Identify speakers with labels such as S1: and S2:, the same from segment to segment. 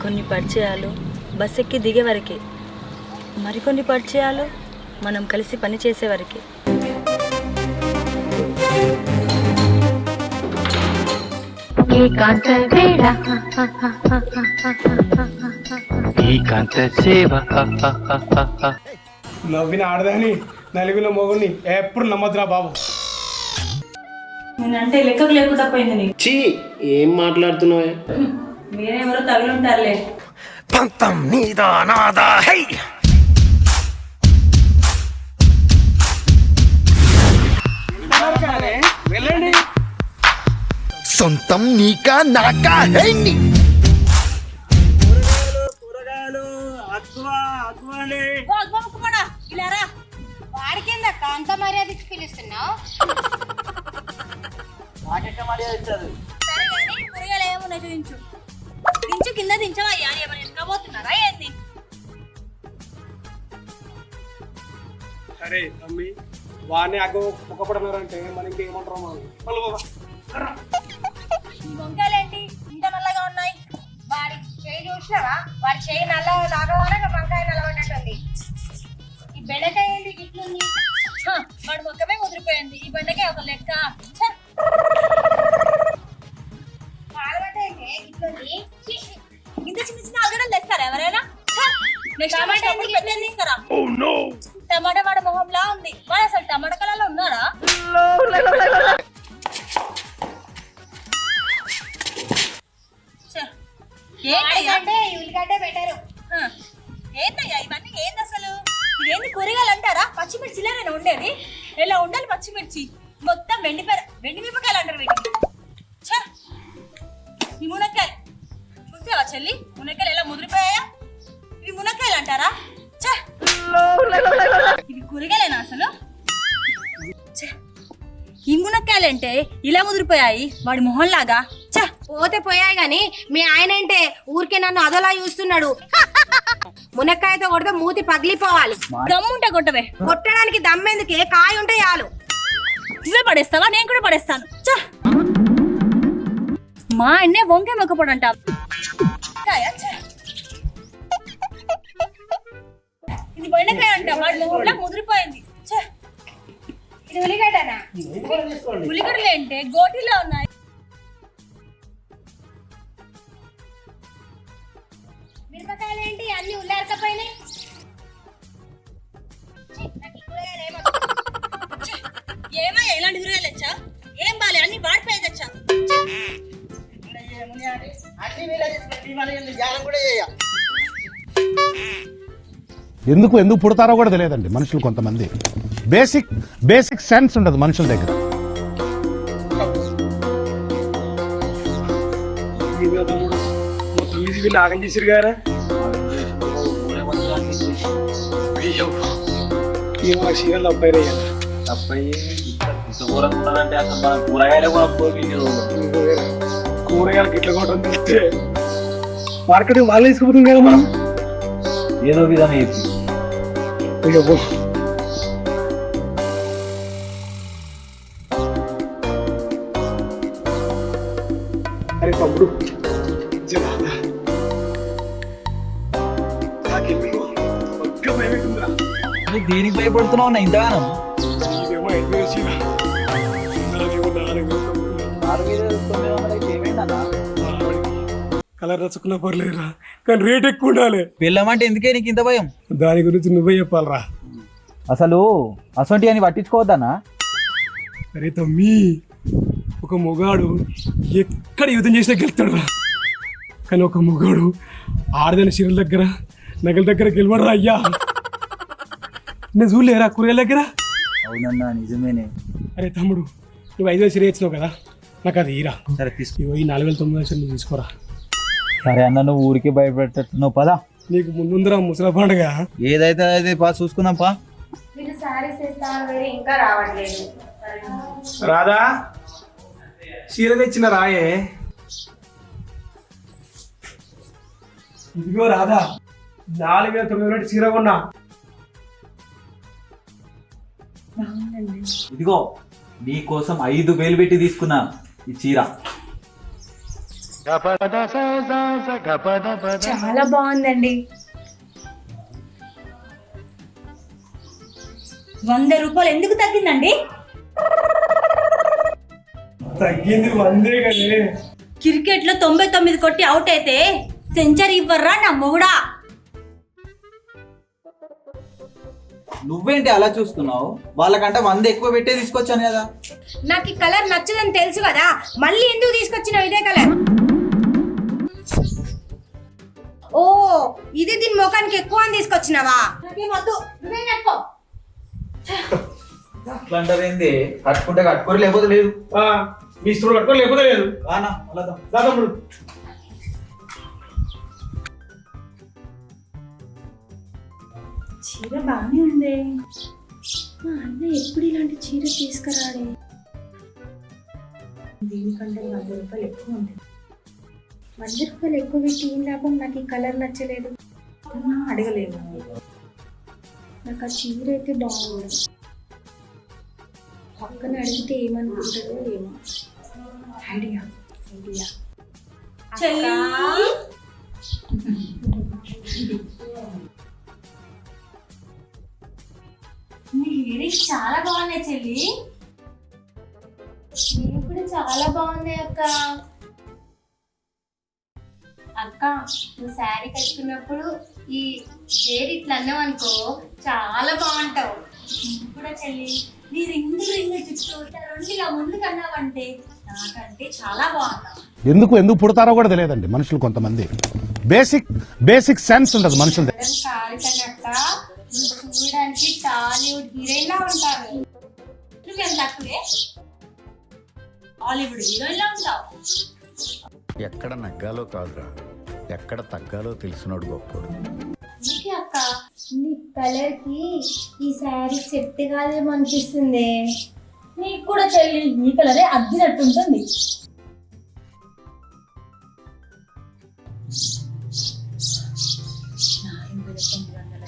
S1: కొన్ని పరిచయాలు బస్ ఎక్కి దిగే వరకే, మరికొన్ని పరిచయాలు మనం కలిసి పని చేసే వరకే.
S2: నవ్విన ఆడదాని నలిగిన మొగుని ఎప్పుడు నమ్మద్దురా బాబు.
S1: నేనంటే లెక్కకు లేకుండా పోయింది నీకు.
S3: చీ, ఏం మాట్లాడుతున్నావే?
S1: మీరెవరో తగులుంటారులే.
S4: పంతం నీదా నాదా హై.
S2: వెళ్ళండి.
S4: సొంతం నీకా నాకా హై.
S5: వాడికిందక్క అంత మర్యాద ఇచ్చి పిలుస్తున్నావు? కూరగాయలు ఏమున్నాయి చూపించు. దించు, కింద దించవయ్యా. ఏమైనా ఎక్కబోతున్నారా ఏంది?
S2: సరే తమ్మి, వాడిని అగ్గ ముఖపడన్నారంటే మన ఇంకేమంటారు మనం.
S5: ఈ వంకాయలేంటి ఇంత నల్లగా ఉన్నాయి? వాడి చేయి చూసినావా? వాడి చేయి నల్ల లాగవానే వంకాయ నల్లబడినట్టుంది. ఈ బెండకాయ ఏంటి ఇట్లుంది? వాడి మొక్కమే ముదిరిపోయింది. ఈ బెండకాయ ఒక లెక్క. ఇంత చిన్న చిన్న ఆలుగడ్డలు తెస్తారా ఎవరైనా? టమాటా వాడి మొహంలా ఉంది. వాడు అసలు టమాటా కలర్లో ఉన్నారా? ఉల్లిగడ్డ పెట్టారు. ఏంటయ్యా ఇవన్నీ? ఏంది అసలు? ఇదేంది కూరగాయలు అంటారా? పచ్చిమిర్చిలేనా ఉండేది? ఇలా ఉండాలి పచ్చిమిర్చి మొత్తం వెండి మిరపకాయలు అంటారు వీటికి. ఈ మునక్కాయలు చూసావా చెల్లి? మునక్కాయలు ఎలా ముదిరిపోయాయా? ఇవి మునక్కాయలు అంటారా? ఇవి కూరగాయలేనా అసలు? ఈ మునక్కాయలంటే ఇలా ముదిరిపోయాయి వాడి మొహంలాగా.
S6: పోతే పోయాయి గాని మీ ఆయన అంటే ఊరికే నన్ను అదోలా చూస్తున్నాడు. మునక్కాయతో కొడితే మూతి పగిలిపోవాలి.
S5: దమ్ముంటే కొట్టవే.
S6: కొట్టడానికి దమ్మెందుకే? కాయ ఉంటే చాలు.
S5: నువ్వే పడేస్తావా? నేను కూడా పడేస్తాను. మా అన్నే వంకాయ మొక్కపోడు అంట. ఇది బెండకాయ అంట. వాడి మొహంలా ముదిరిపోయింది. ఇది ఉల్లిగడ్డనా? ఉల్లిగడ్డలు ఏంటే గోటిలో ఉన్నాయి. మిరపకాయలు ఏంటి అన్ని ఉల్లారకపోయినాయి? ఏమయ్యా ఇలాంటి కూరగాయలు తెచ్చా? ఏం బాలే, అన్ని వాడిపోయి తెచ్చా.
S7: ఎందుకు పుడతారో కూడా తెలియదండి మనుషులు. కొంతమంది బేసిక్ సెన్స్ ఉండదు మనుషుల దగ్గర.
S2: వీళ్ళు ఆగం చేసారు గారా. చీరలు కూరగాయలు గిట్ల కొట్టడం తెలిస్తే మార్కెట్ వాళ్ళు తీసుకుపోతుంది కదా మనం.
S8: ఏదో విధంగా
S2: అరే తమ్ముడు,
S8: దీనికి భయపడుతున్నావు నా ఇంతగానం?
S2: కలర్ రచ్చుకున్నా పర్లేదురా, కానీ రేట్ ఎక్కువ ఉండాలి.
S8: పెళ్ళమంటే ఎందుకే నీకు ఇంత భయం?
S2: దాని గురించి నువ్వే చెప్పాలరా.
S8: అసలు అసొంటి అని పట్టించుకోవద్దన్నా?
S2: అరే తమ్మి, ఒక మొగాడు ఎక్కడ యుద్ధం చేసినా గెలుస్తాడు రా. కానీ ఒక మొగాడు ఆడదైన చీరల దగ్గర నగల దగ్గర గెలవడరా అయ్యా. నేను చూడలేరా కూరగాయల దగ్గర?
S8: అవునన్నా నిజమేనే.
S2: అరే తమ్ముడు, నువ్వు 5,000 చీర ఇచ్చినావు కదా, నాకు అది ఈరా.
S8: సరే తీసుకో.
S2: ఈ 4,900 నువ్వు తీసుకోరా.
S8: సరే అన్న, నువ్వు ఊరికి భయపెట్టను పదా.
S2: నీకు ముందురా ముసల పండుగ.
S8: ఏదైతే అదే పా, చూసుకుందాం పా.
S6: ఇంకా రావట్లేదు.
S2: రాదా చీర తెచ్చిన రాయే. ఇదిగో రాదా, 4,900 చీర కొన్నా.
S8: ఇదిగో నీ కోసం 5,000 పెట్టి తీసుకున్నా ఈ చీర.
S6: చాలా బాగుందండి.
S1: 100 రూపాయలు ఎందుకు తగ్గిందండి?
S2: తగ్గింది 100 కదే.
S1: క్రికెట్ లో 99 కొట్టి అవుట్ అయితే సెంచరీ ఇవ్వర్రా నా మొగుడా.
S8: నువ్వేంటి అలా చూస్తున్నావు? వాళ్ళకంటే 100 ఎక్కువ పెట్టే తీసుకొచ్చాను కదా.
S6: నాకు ఈ కలర్ నచ్చదని తెలుసు కదా, మళ్ళీ ఎందుకు తీసుకొచ్చినావు ఇదే కలర్? ఓ, ఇది దీని ముఖానికి ఎక్కువ అని తీసుకొచ్చినావా? నాకేం వద్దు, నువ్వే కట్టుకో.
S8: అట్లా అంటారేంది? కట్టుకుంటే కట్టుకోరు, లేకపోతే లేదు.
S2: మీ ఇష్టం కట్టుకో, లేకపోతే లేదు.
S8: తమ్ముడు
S6: చీర బాగానే ఉంది. మా అన్న ఎప్పుడు ఇలాంటి చీర తీసుకురాడే. దీనికంటే 100 రూపాయలు ఎక్కువ ఉంది. 100 రూపాయలు ఎక్కువ పెట్టి ఏం లాభం? నాకు ఈ కలర్ నచ్చలేదు. అడగలేదు. నాకు ఆ చీర అయితే బాగుంది. పక్కన అడిగితే ఏమనుకుంటారో ఏమో. ఐడియా
S1: నీ లిరిక్స్ చాలా బాగున్నాయి చెల్లి.
S6: నేను కూడా చాలా బాగున్నాయి అక్క.
S5: అక్క, నువ్వు శారీ కట్టుకున్నప్పుడు ఈ హెయిర్ ఇట్లా అన్నావు అనుకో, చాలా బాగుంటావు.
S1: కూడా చెల్లి, నీ రింగు చుట్టూ ఇట్లా 2 ఇలా ముందుకు అన్నావంటే నాకంటే చాలా బాగుంటావు.
S7: ఎందుకు పుడతారో కూడా తెలియదండి మనుషులు కొంతమంది. బేసిక్ సెన్స్ ఉండదు మనుషులు.
S5: కాలికనక్క, నువ్వు చూడడానికి టాలీవుడ్ హీరోయిన్ లా ఉంటావు. నువ్వేం తక్కువే,
S1: హాలీవుడ్ హీరోయిన్ లా ఉంటావు.
S9: ఎక్కడ నగ్గాలో కాదురా, ఎక్కడ తగ్గాలో తెలిసినోడు గొప్పోడు.
S5: నీకే అక్క, నీ కలర్ కి ఈ శారీ సెట్ కాదేమో అనిపిస్తుంది.
S1: నీకు కూడా చెల్లి, నీ కలరే అద్దినట్టుంటుంది.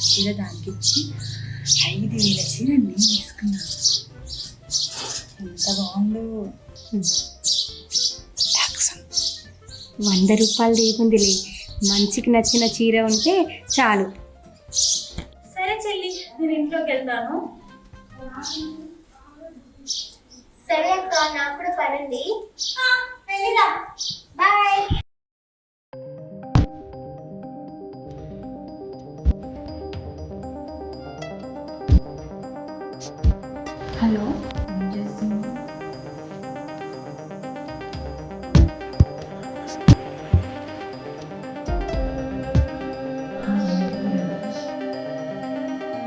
S1: చీర దానికి ఇచ్చి 5,000 చీర నేను తీసుకున్నాను. ఎంత బాగుందో.
S6: 100 రూపాయలు ఏముందిలే, మంచికి నచ్చిన చీర ఉంటే చాలు.
S1: సరే చెల్లి, నేను ఇంట్లోకి వెళ్తాను.
S5: సరే అక్క, నాకు కూడా పని ఉంది. వెళ్ళిరా, బాయ్.
S1: హలో,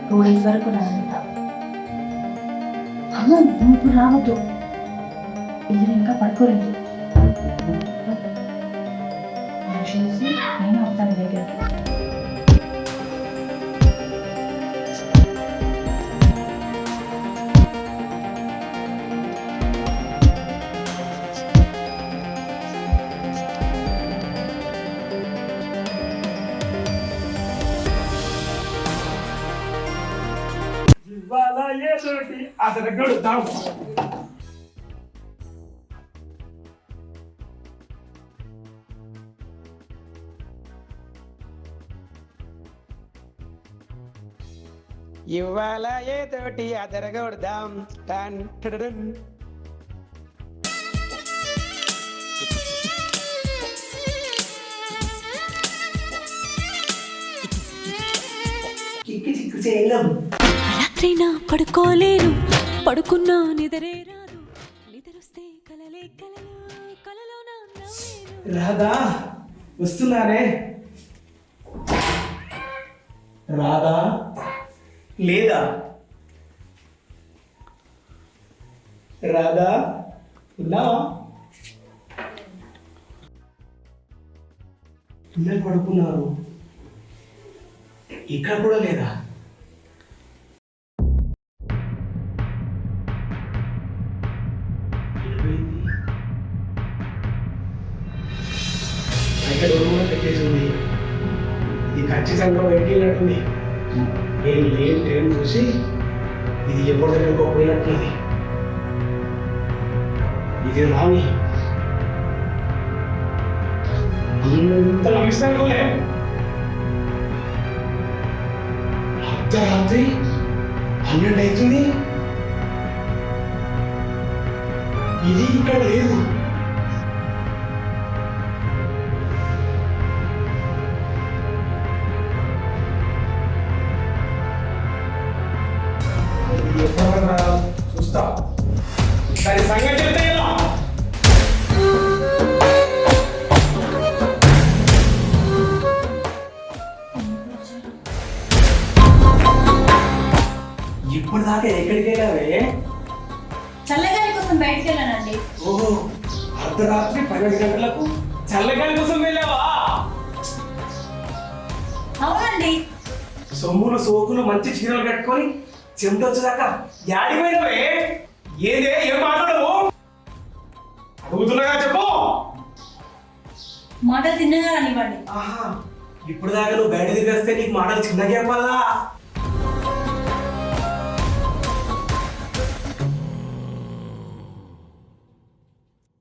S1: రోడ్ వరకు రాదంట. అమ్మో, నువ్వు ఇప్పుడు రావద్దు, ఇది ఇంకా పడుకోలేదు. చూసి నేను వస్తాను దగ్గరికి.
S2: ఇవాళ ఏదోటి అదరగొడదాం.
S10: ఇవాళ ఏదోటి అదరగొడదాం. టన్ టడడన్.
S11: రాత్రైనా పడుకోలేను, పడుకున్నా నిద్రే రాదు, నిద్రొస్తే కలలే కలలు, కలలో నా నవ్వేను.
S2: రాధా వస్తున్నానే. రాధా లేదా? రాధా ఉన్నావా? పిల్లలు పడుకున్నారు, ఇక్కడ కూడా లేదా? ఇక్కడ కూడా పెట్టేసి ఉంది. ఇది ఖచ్చితంగా బయటికి వెళ్ళినట్టుంది. నేను లేని ట్రైన్ చూసి ఇది ఎప్పుడు దగ్గర పోయినట్టుంది. ఇది రాని అర్ధరాత్రి 12 అవుతుంది, ఇది ఇక్కడ లేదు. చూస్తా దాని సంగతి చెప్తే ఎలా? ఇప్పుడు దాకా ఎక్కడికి వెళ్ళావే?
S1: చల్లగాలి కోసం బయటికి వెళ్ళానండి.
S2: ఓహో, అర్ధరాత్రి 12 గంటలకు చల్లగాలి కోసం వెళ్ళావా?
S1: అవునండి.
S2: సొమ్ములు సోకులు మంచి చీరలు కట్టుకొని చెమటొచ్చేదాకా యాడికి పోయినవే? ఏదే ఏం మాట్లాడవు? అడుగుతున్నాగా చెప్పు.
S1: మాటలు తిన్నగా రానివ్వండి.
S2: ఆహా, ఇప్పుడు దాకా నువ్వు బయట తిరిగి వస్తే నీకు మాటలు చిన్నగా చెప్పాలా?